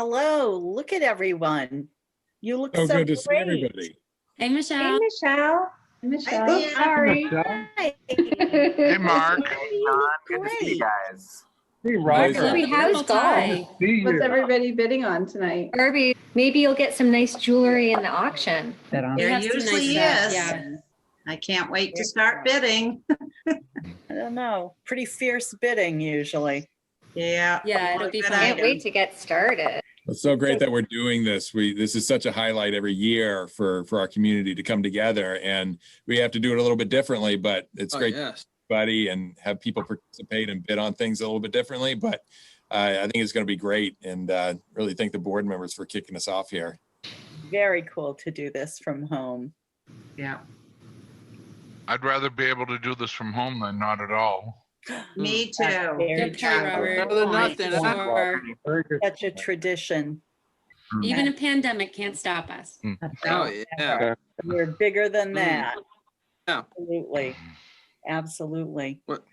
hello. Look at everyone. You look So so good to see great. everybody. Hey, Michelle. Michelle. Oops, sorry. Hi. Hey, Mark. Good to see you guys. Hey, Herbie, Roger. love the purple tie. What's everybody bidding on tonight? Herbie, maybe you'll get some nice jewelry in the auction. We There have some usually nice is. stuff, yeah. I can't wait to start bidding. I don't know. Pretty fierce bidding usually. Yeah. Yeah, it'll be Good fun. Can't item. wait to get started. It's so great that we're doing this. This is such a highlight every year for our community to come together, and we have to do it a little bit differently, but it's great to see everybody and have people participate and bid on things a little bit differently. But I think it's going to be great, and really thank the board members for kicking us off here. Very cool to do this from home. Yeah. I'd rather be able to do this from home than not at all. Me too. Very Good try, true. Robert. Better than nothing, Sure. Such a tradition. Even a pandemic can't stop us. Oh, yeah. We're bigger than that. Yeah. Absolutely. Absolutely. What-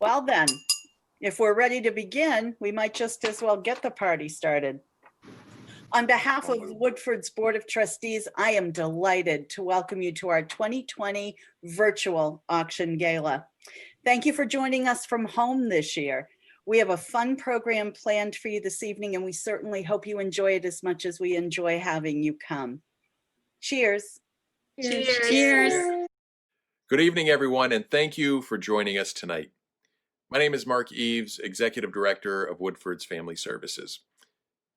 Well then, if we're ready to begin, we might just as well get the party started. On behalf of Woodfords Board of Trustees, I am delighted to welcome you to our 2020 virtual auction gala. Thank you for joining us from home this year. We have a fun program planned for you this evening, and we certainly hope you enjoy it as much as we enjoy having you come. Cheers. Cheers. Good evening, everyone, and thank you for joining us tonight. My name is Mark Eves, Executive Director of Woodfords Family Services.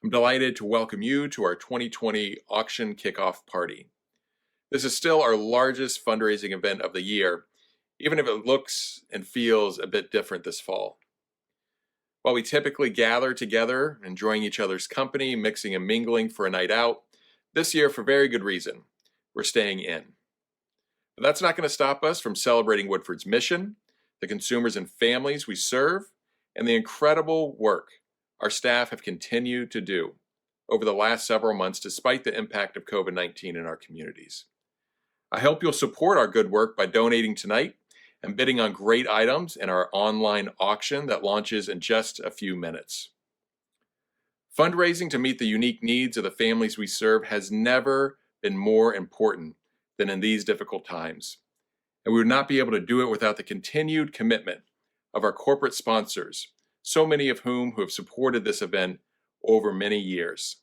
I'm delighted to welcome you to our 2020 auction kickoff party. This is still our largest fundraising event of the year, even if it looks and feels a bit different this fall. While we typically gather together, enjoying each other's company, mixing and mingling for a night out, this year, for very good reason, we're staying in. But that's not going to stop us from celebrating Woodford's mission, the consumers and families we serve, and the incredible work our staff have continued to do over the last several months despite the impact of COVID-19 in our communities. I hope you'll support our good work by donating tonight and bidding on great items in our online auction that launches in just a few minutes. Fundraising to meet the unique needs of the families we serve has never been more important than in these difficult times. And we would not be able to do it without the continued commitment of our corporate sponsors, so many of whom have supported this event over many years.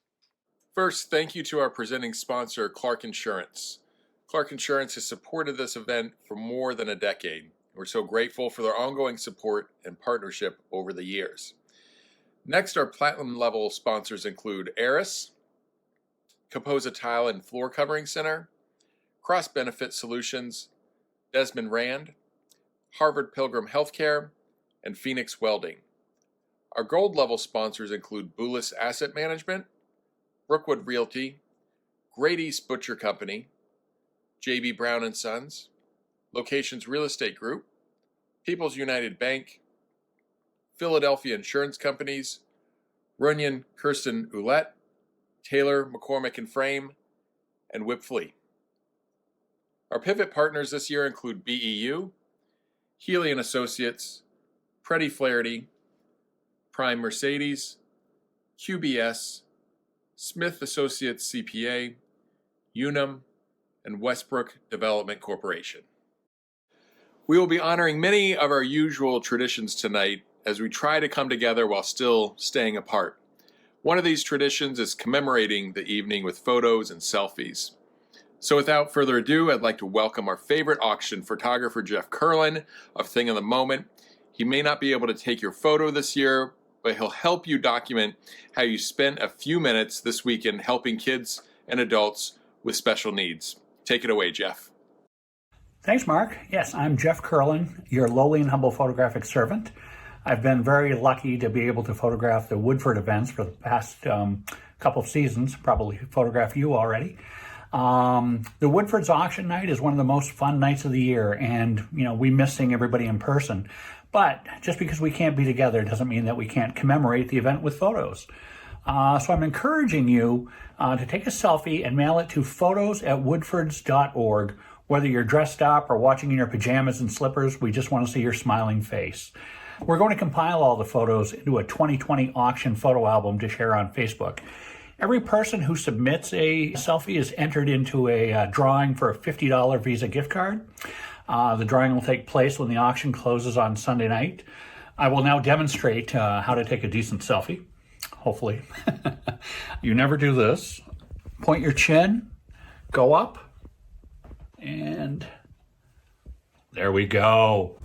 First, thank you to our presenting sponsor, Clark Insurance. Clark Insurance has supported this event for more than a decade. We're so grateful for their ongoing support and partnership over the years. Next, our platinum level sponsors include Eris, Caposa Tile and Floor Covering Center, Cross Benefit Solutions, Desmond Rand, Harvard Pilgrim Healthcare, and Phoenix Welding. Our gold level sponsors include Boulis Asset Management, Brookwood Realty, Great East Butcher Company, J.B. Brown & Sons, Locations Real Estate Group, People's United Bank, Philadelphia Insurance Companies, Runyon Kirsten Ouellette, Taylor McCormick and Frame, and Whip Fleet. Our pivot partners this year include BEU, Healy & Associates, Preddy Flaherty, Prime Mercedes, QBS, Smith Associates CPA, Unum, and Westbrook Development Corporation. We will be honoring many of our usual traditions tonight as we try to come together while still staying apart. One of these traditions is commemorating the evening with photos and selfies. So without further ado, I'd like to welcome our favorite auction photographer, Jeff Curlin of Thing of the Moment. He may not be able to take your photo this year, but he'll help you document how you spent a few minutes this weekend helping kids and adults with special needs. Take it away, Jeff. Thanks, Mark. Yes, I'm Jeff Curlin, your lowly and humble photographic servant. I've been very lucky to be able to photograph the Woodford events for the past couple of seasons, probably photographed you already. The Woodfords auction night is one of the most fun nights of the year, and we miss seeing everybody in person. But just because we can't be together doesn't mean that we can't commemorate the event with photos. So I'm encouraging you to take a selfie and mail it to photos@woodfords.org. Whether you're dressed up or watching in your pajamas and slippers, we just want to see your smiling face. We're going to compile all the photos into a 2020 auction photo album to share on Facebook. Every person who submits a selfie is entered into a drawing for a $50 Visa gift card. The drawing will take place when the auction closes on Sunday night. I will now demonstrate how to take a decent selfie, hopefully. You never do this. Point your chin, go up, and there we go.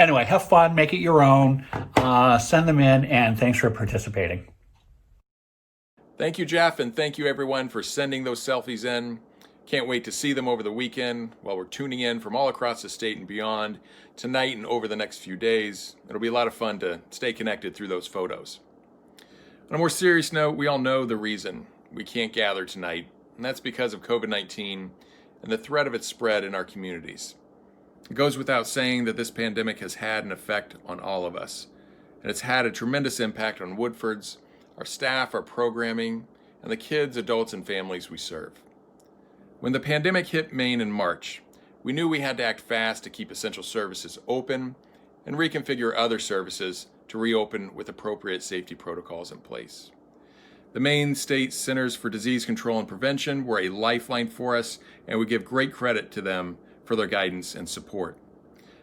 Anyway, have fun, make it your own, send them in, and thanks for participating. Thank you, Jeff, and thank you everyone for sending those selfies in. Can't wait to see them over the weekend while we're tuning in from all across the state and beyond tonight and over the next few days. It'll be a lot of fun to stay connected through those photos. On a more serious note, we all know the reason we can't gather tonight, and that's because of COVID-19 and the threat of its spread in our communities. It goes without saying that this pandemic has had an effect on all of us, and it's had a tremendous impact on Woodfords, our staff, our programming, and the kids, adults, and families we serve. When the pandemic hit Maine in March, we knew we had to act fast to keep essential services open and reconfigure other services to reopen with appropriate safety protocols in place. The Maine State Centers for Disease Control and Prevention were a lifeline for us, and we give great credit to them for their guidance and support.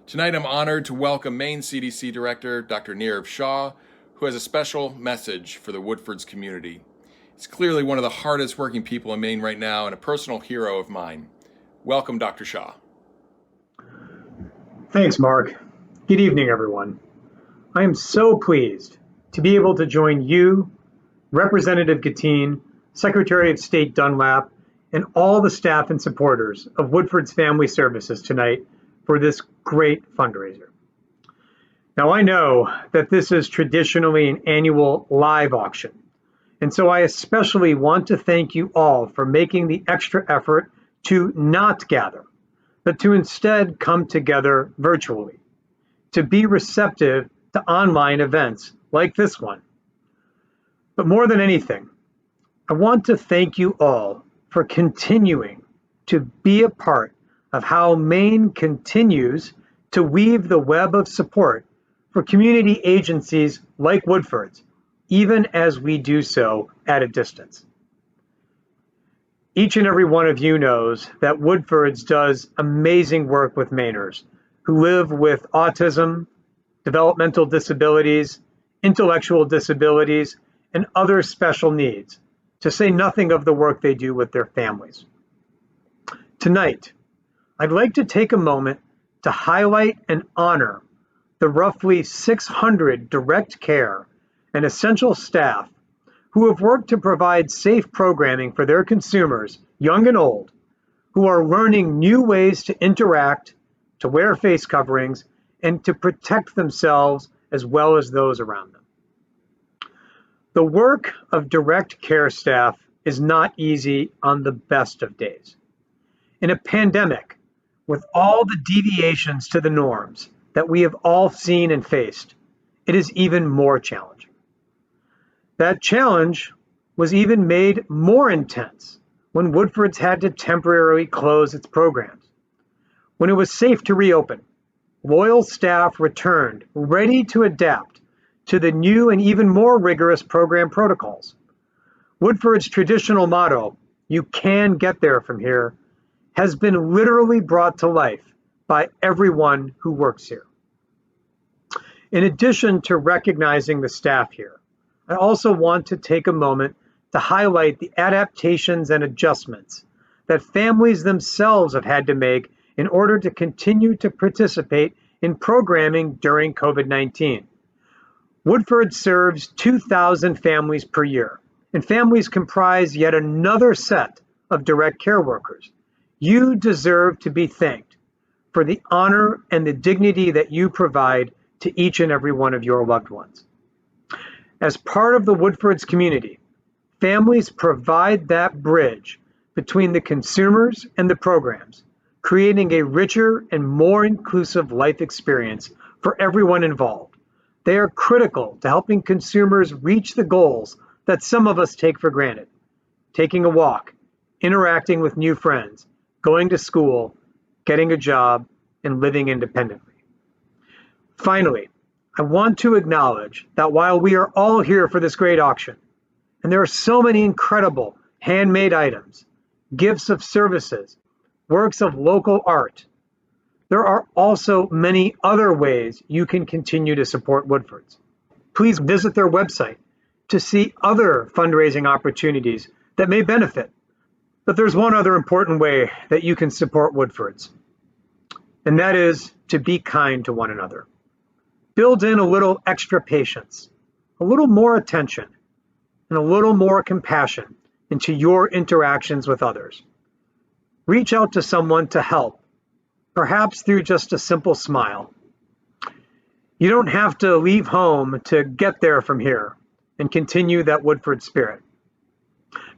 Tonight, I'm honored to welcome Maine CDC Director Dr. Nirav Shah, who has a special message for the Woodfords community. He's clearly one of the hardest working people in Maine right now and a personal hero of mine. Welcome, Dr. Shah. Thanks, Mark. Good evening, everyone. I am so pleased to be able to join you, Representative Gatine, Secretary of State Dunlap, and all the staff and supporters of Woodfords Family Services tonight for this great fundraiser. Now, I know that this is traditionally an annual live auction, and so I especially want to thank you all for making the extra effort to not gather, but to instead come together virtually, to be receptive to online events like this one. But more than anything, I want to thank you all for continuing to be a part of how Maine continues to weave the web of support for community agencies like Woodfords, even as we do so at a distance. Each and every one of you knows that Woodfords does amazing work with Mainers who live with autism, developmental disabilities, intellectual disabilities, and other special needs, to say nothing of the work they do with their families. Tonight, I'd like to take a moment to highlight and honor the roughly 600 direct care and essential staff who have worked to provide safe programming for their consumers, young and old, who are learning new ways to interact, to wear face coverings, and to protect themselves as well as those around them. The work of direct care staff is not easy on the best of days. In a pandemic, with all the deviations to the norms that we have all seen and faced, it is even more challenging. That challenge was even made more intense when Woodfords had to temporarily close its programs. When it was safe to reopen, loyal staff returned, ready to adapt to the new and even more rigorous program protocols. Woodford's traditional motto, "You can get there from here," has been literally brought to life by everyone who works here. In addition to recognizing the staff here, I also want to take a moment to highlight the adaptations and adjustments that families themselves have had to make in order to continue to participate in programming during COVID-19. Woodford serves 2,000 families per year, and families comprise yet another set of direct care workers. You deserve to be thanked for the honor and the dignity that you provide to each and every one of your loved ones. As part of the Woodfords community, families provide that bridge between the consumers and the programs, creating a richer and more inclusive life experience for everyone involved. They are critical to helping consumers reach the goals that some of us take for granted. Taking a walk, interacting with new friends, going to school, getting a job, and living independently. Finally, I want to acknowledge that while we are all here for this great auction, and there are so many incredible handmade items, gifts of services, works of local art, there are also many other ways you can continue to support Woodfords. Please visit their website to see other fundraising opportunities that may benefit. But there's one other important way that you can support Woodfords, and that is to be kind to one another. Build in a little extra patience, a little more attention, and a little more compassion into your interactions with others. Reach out to someone to help, perhaps through just a simple smile. You don't have to leave home to get there from here and continue that Woodford spirit.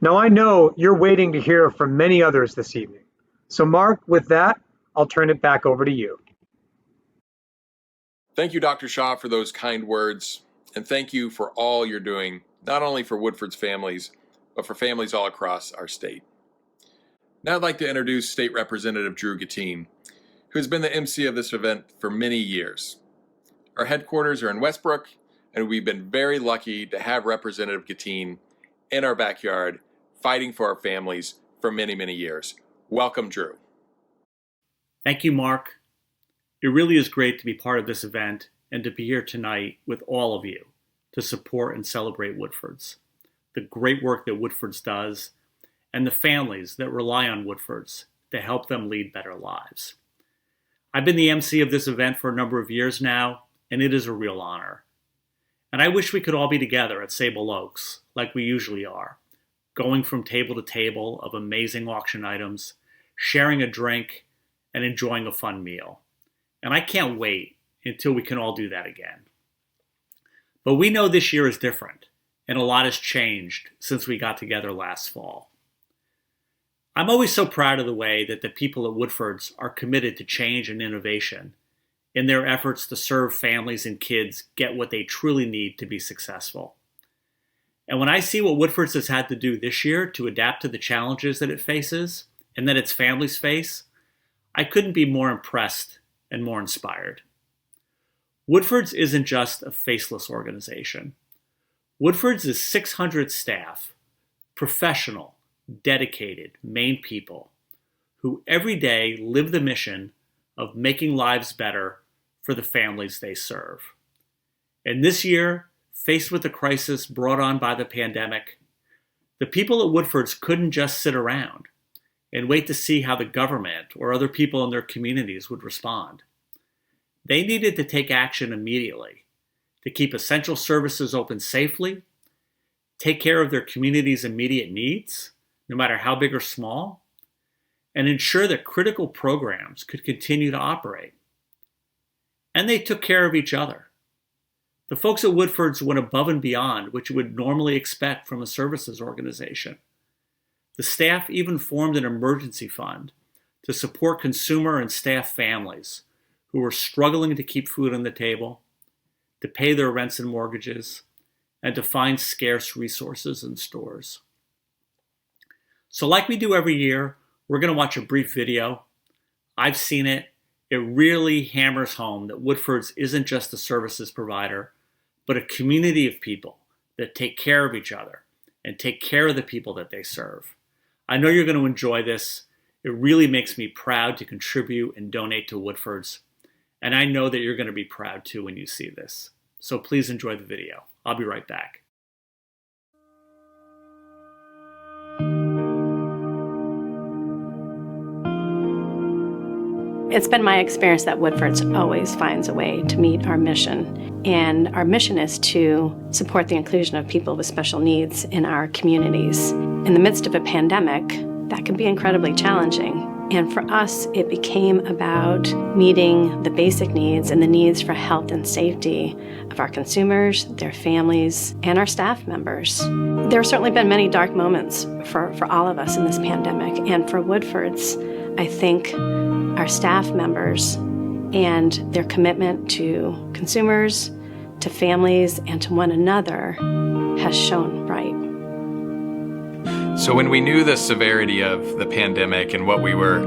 Now, I know you're waiting to hear from many others this evening. So Mark, with that, I'll turn it back over to you. Thank you, Dr. Shaw, for those kind words. And thank you for all you're doing, not only for Woodford's families, but for families all across our state. Now I'd like to introduce State Representative Drew Gattin, who has been the MC of this event for many years. Our headquarters are in Westbrook, and we've been very lucky to have Representative Gattin in our backyard, fighting for our families for many, many years. Welcome, Drew. Thank you, Mark. It really is great to be part of this event and to be here tonight with all of you to support and celebrate Woodfords, the great work that Woodfords does, and the families that rely on Woodfords to help them lead better lives. I've been the MC of this event for a number of years now, and it is a real honor. And I wish we could all be together at Sable Oaks, like we usually are, going from table to table of amazing auction items, sharing a drink, and enjoying a fun meal. And I can't wait until we can all do that again. But we know this year is different, and a lot has changed since we got together last fall. I'm always so proud of the way that the people at Woodfords are committed to change and innovation in their efforts to serve families and kids get what they truly need to be successful. And when I see what Woodfords has had to do this year to adapt to the challenges that it faces and that its families face, I couldn't be more impressed and more inspired. Woodfords isn't just a faceless organization. Woodfords is 600 staff, professional, dedicated, Maine people who every day live the mission of making lives better for the families they serve. And this year, faced with the crisis brought on by the pandemic, the people at Woodfords couldn't just sit around and wait to see how the government or other people in their communities would respond. They needed to take action immediately to keep essential services open safely, take care of their community's immediate needs, no matter how big or small, and ensure that critical programs could continue to operate. And they took care of each other. The folks at Woodfords went above and beyond what you would normally expect from a services organization. The staff even formed an emergency fund to support consumer and staff families who were struggling to keep food on the table, to pay their rents and mortgages, and to find scarce resources in stores. So like we do every year, we're going to watch a brief video. I've seen it. It really hammers home that Woodfords isn't just a services provider, but a community of people that take care of each other and take care of the people that they serve. I know you're going to enjoy this. It really makes me proud to contribute and donate to Woodfords. And I know that you're going to be proud too when you see this. So please enjoy the video. I'll be right back. It's been my experience that Woodfords always finds a way to meet our mission. And our mission is to support the inclusion of people with special needs in our communities. In the midst of a pandemic, that can be incredibly challenging. And for us, it became about meeting the basic needs and the needs for health and safety of our consumers, their families, and our staff members. There have certainly been many dark moments for all of us in this pandemic. And for Woodfords, I thank our staff members and their commitment to consumers, to families, and to one another has shone bright. So when we knew the severity of the pandemic and what we were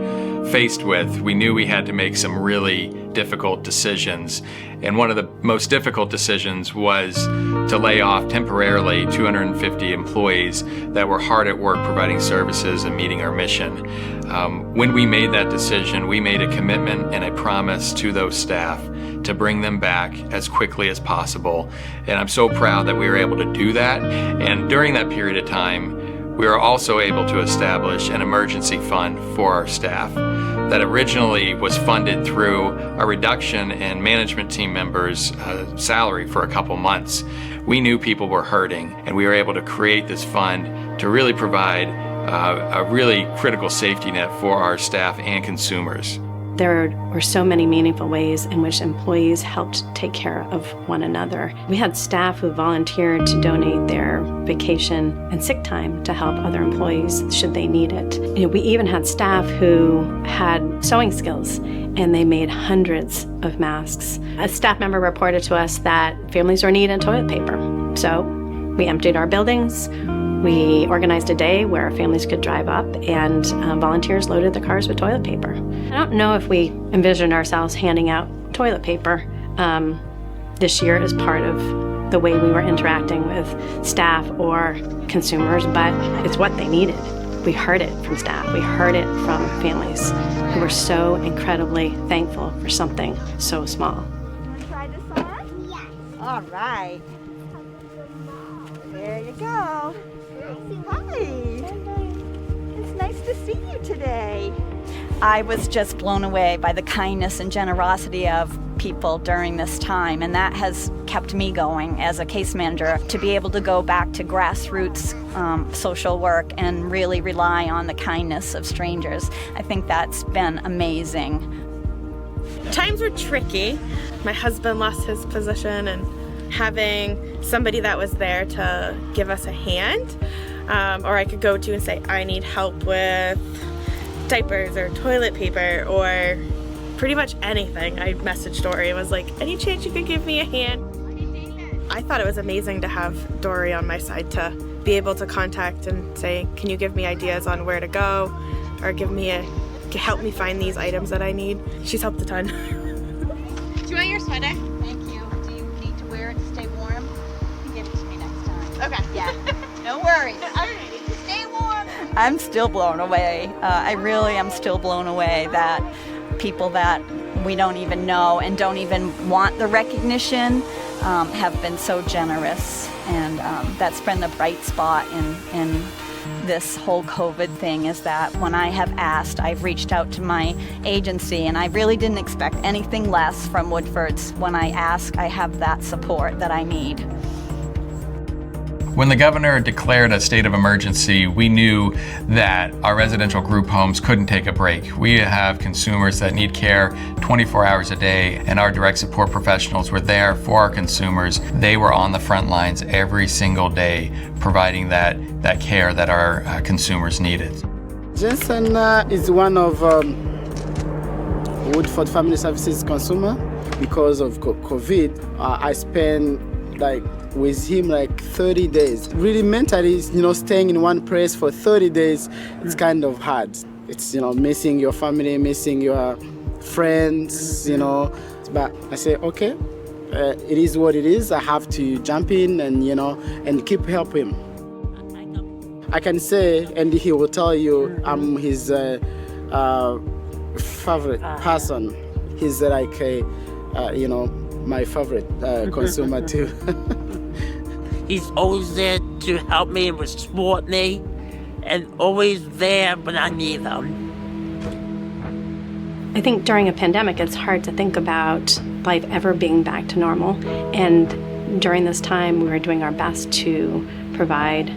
faced with, we knew we had to make some really difficult decisions. And one of the most difficult decisions was to lay off temporarily 250 employees that were hard at work providing services and meeting our mission. When we made that decision, we made a commitment and a promise to those staff to bring them back as quickly as possible. And I'm so proud that we were able to do that. And during that period of time, we were also able to establish an emergency fund for our staff that originally was funded through a reduction in management team members' salary for a couple months. We knew people were hurting, and we were able to create this fund to really provide a really critical safety net for our staff and consumers. There were so many meaningful ways in which employees helped take care of one another. We had staff who volunteered to donate their vacation and sick time to help other employees should they need it. We even had staff who had sewing skills, and they made hundreds of masks. A staff member reported to us that families were in need of toilet paper. So we emptied our buildings. We organized a day where families could drive up, and volunteers loaded the cars with toilet paper. I don't know if we envisioned ourselves handing out toilet paper this year as part of the way we were interacting with staff or consumers, but it's what they needed. We heard it from staff. We heard it from families who were so incredibly thankful for something so small. Want to try this on? Yes. All right. There you go. Hi. It's nice to see you today. I was just blown away by the kindness and generosity of people during this time, and that has kept me going as a case manager to be able to go back to grassroots social work and really rely on the kindness of strangers. I think that's been amazing. Times were tricky. My husband lost his position, and having somebody that was there to give us a hand, or I could go to and say, I need help with diapers or toilet paper or pretty much anything. I messaged Dory and was like, any chance you could give me a hand? I thought it was amazing to have Dory on my side to be able to contact and say, can you give me ideas on where to go, or help me find these items that I need. She's helped a ton. Do you want your sweater? Thank you. Do you need to wear it to stay warm? You give it to me next time. Okay. Yeah. No worries. Alrighty. Stay warm. I'm still blown away. I really am still blown away that people that we don't even know and don't even want the recognition have been so generous. And that's been the bright spot in this whole COVID thing, is that when I have asked, I've reached out to my agency, and I really didn't expect anything less from Woodfords. When I ask, I have that support that I need. When the governor declared a state of emergency, we knew that our residential group homes couldn't take a break. We have consumers that need care 24 hours a day, and our direct support professionals were there for our consumers. They were on the front lines every single day, providing that care that our consumers needed. Jensen is one of Woodford Family Services consumer. Because of COVID, I spent with him 30 days. Really mentally, staying in one place for 30 days, it's kind of hard. It's, missing your family, missing your friends, But I say, okay, it is what it is. I have to jump in and, and keep helping him. I can say, and he will tell you, I'm his favorite person. He's my favorite consumer too. He's always there to help me and support me, and always there when I need them. I think during a pandemic, it's hard to think about life ever being back to normal. And during this time, we were doing our best to provide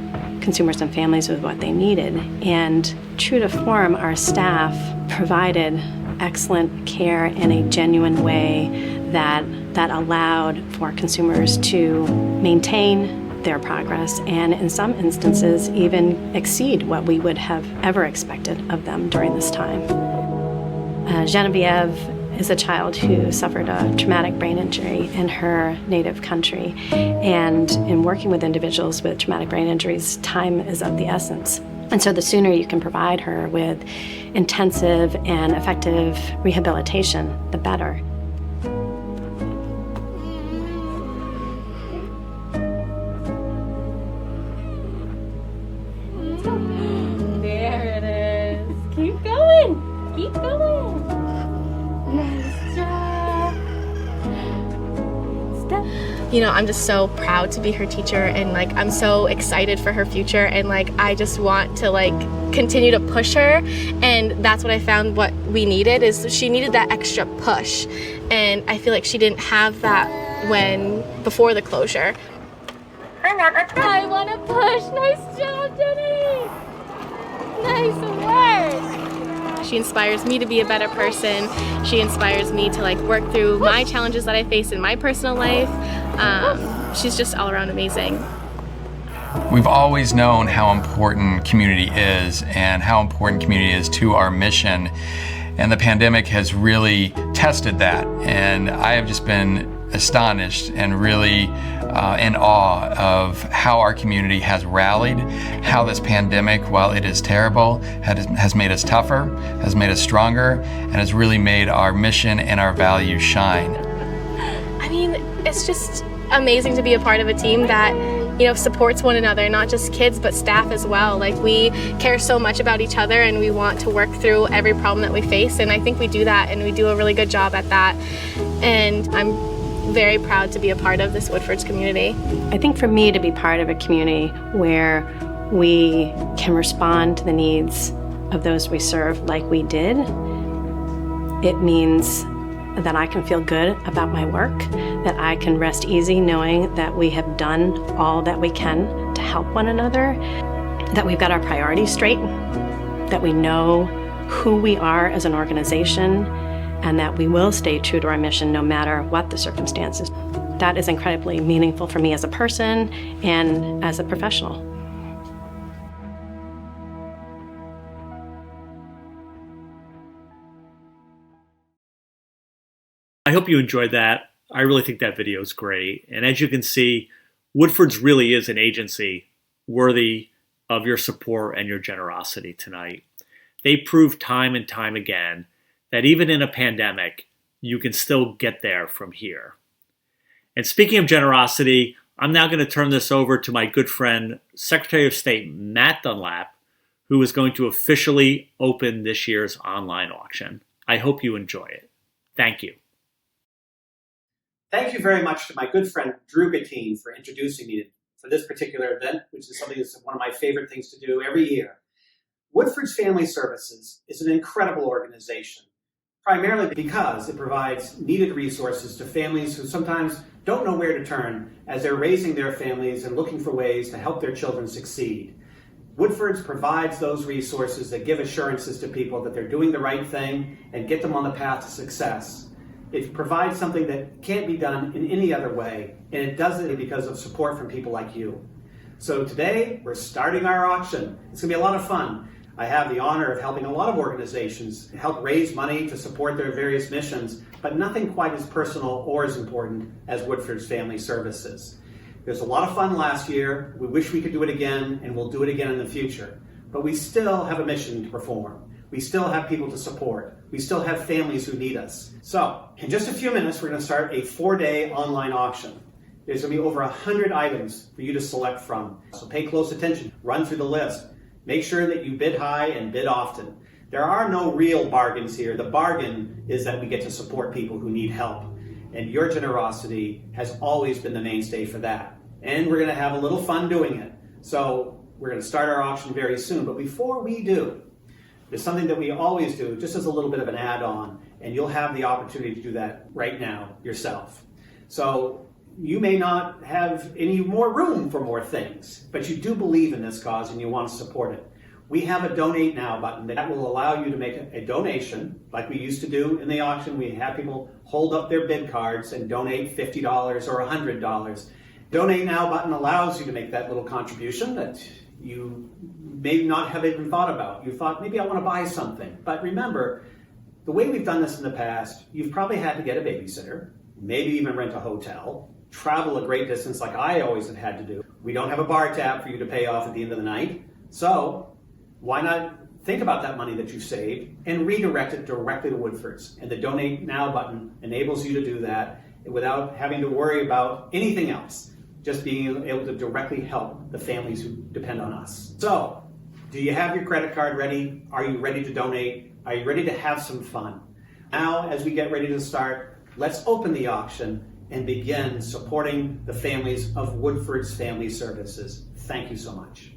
consumers and families with what they needed. And true to form, our staff provided excellent care in a genuine way that allowed for consumers to maintain their progress, and in some instances even exceed what we would have ever expected of them during this time. Genevieve is a child who suffered a traumatic brain injury in her native country. And in working with individuals with traumatic brain injuries, time is of the essence. And so the sooner you can provide her with intensive and effective rehabilitation, the better. There it is. Keep going. Keep going. Nice job. Step. You know, I'm just so proud to be her teacher, and like I'm so excited for her future, and like I just want to like continue to push her. And that's what I found what we needed is she needed that extra push, and I feel like she didn't have that before the closure. I want to push. Nice job, Jenny. Nice work. She inspires me to be a better person. She inspires me to like work through my challenges that I face in my personal life. She's just all around amazing. We've always known how important community is and how important community is to our mission. And the pandemic has really tested that. And I have just been astonished and really in awe of how our community has rallied, how this pandemic, while it is terrible, has made us tougher, has made us stronger, and has really made our mission and our values shine. I mean, it's just amazing to be a part of a team that, you know, supports one another, not just kids, but staff as well. Like, we care so much about each other, and we want to work through every problem that we face, and I think we do that, and we do a really good job at that. And I'm very proud to be a part of this Woodfords community. I think for me to be part of a community where we can respond to the needs of those we serve like we did, it means that I can feel good about my work, that I can rest easy knowing that we have done all that we can to help one another, that we've got our priorities straight, that we know who we are as an organization, and that we will stay true to our mission no matter what the circumstances. That is incredibly meaningful for me as a person and as a professional. I hope you enjoyed that. I really think that video is great. And as you can see, Woodfords really is an agency worthy of your support and your generosity tonight. They proved time and time again that even in a pandemic, you can still get there from here. And speaking of generosity, I'm now going to turn this over to my good friend, Secretary of State Matt Dunlap, who is going to officially open this year's online auction. I hope you enjoy it. Thank you. Thank you very much to my good friend Drew Gattine for introducing me for this particular event, which is something that's one of my favorite things to do every year. Woodfords Family Services is an incredible organization, primarily because it provides needed resources to families who sometimes don't know where to turn as they're raising their families and looking for ways to help their children succeed. Woodfords provides those resources that give assurances to people that they're doing the right thing and get them on the path to success. It provides something that can't be done in any other way, and it does it because of support from people like you. So today, we're starting our auction. It's going to be a lot of fun. I have the honor of helping a lot of organizations help raise money to support their various missions, but nothing quite as personal or as important as Woodfords Family Services. There's a lot of fun last year. We wish we could do it again, and we'll do it again in the future. But we still have a mission to perform. We still have people to support. We still have families who need us. So, in just a few minutes, we're going to start a 4-day online auction. There's going to be over 100 items for you to select from. So pay close attention. Run through the list. Make sure that you bid high and bid often. There are no real bargains here. The bargain is that we get to support people who need help. And your generosity has always been the mainstay for that. And we're going to have a little fun doing it. So we're going to start our auction very soon. But before we do, there's something that we always do, just as a little bit of an add-on, and you'll have the opportunity to do that right now yourself. So you may not have any more room for more things, but you do believe in this cause and you want to support it. We have a Donate Now button that will allow you to make a donation, like we used to do in the auction. We have people hold up their bid cards and donate $50 or $100. Donate Now button allows you to make that little contribution that you may not have even thought about. You thought, maybe I want to buy something. But remember, The way we've done this in the past, you've probably had to get a babysitter, maybe even rent a hotel, travel a great distance like I always have had to do. We don't have a bar tab for you to pay off at the end of the night. So why not think about that money that you saved and redirect it directly to Woodfords? And the Donate Now button enables you to do that without having to worry about anything else, just being able to directly help the families who depend on us. So, do you have your credit card ready? Are you ready to donate? Are you ready to have some fun? Now, as we get ready to start, let's open the auction and begin supporting the families of Woodfords Family Services. Thank you so much.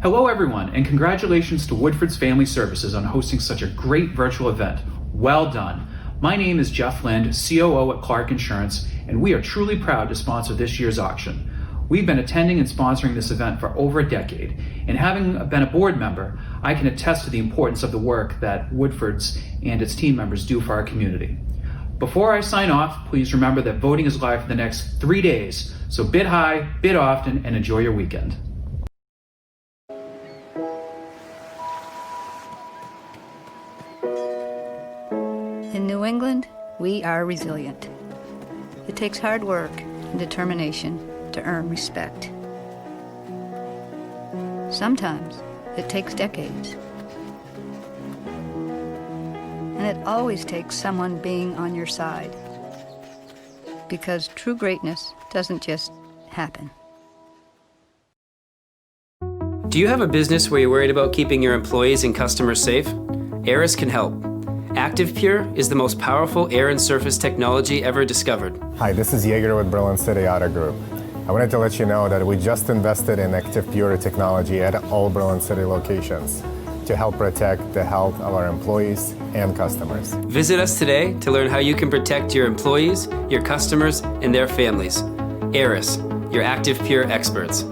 Hello everyone, and congratulations to Woodfords Family Services on hosting such a great virtual event. Well done. My name is Jeff Lind, COO at Clark Insurance, and we are truly proud to sponsor this year's auction. We've been attending and sponsoring this event for over a decade, and having been a board member, I can attest to the importance of the work that Woodfords and its team members do for our community. Before I sign off, please remember that voting is live for the next 3 days, so bid high, bid often, and enjoy your weekend. In New England, we are resilient. It takes hard work and determination to earn respect. Sometimes it takes decades. And it always takes someone being on your side. Because true greatness doesn't just happen. Do you have a business where you're worried about keeping your employees and customers safe? Aris can help. ActivePure is the most powerful air and surface technology ever discovered. Hi, this is Yeager with Berlin City Auto Group. I wanted to let you know that we just invested in ActivePure technology at all Berlin City locations to help protect the health of our employees and customers. Visit us today to learn how you can protect your employees, your customers, and their families. Aris, your ActivePure experts.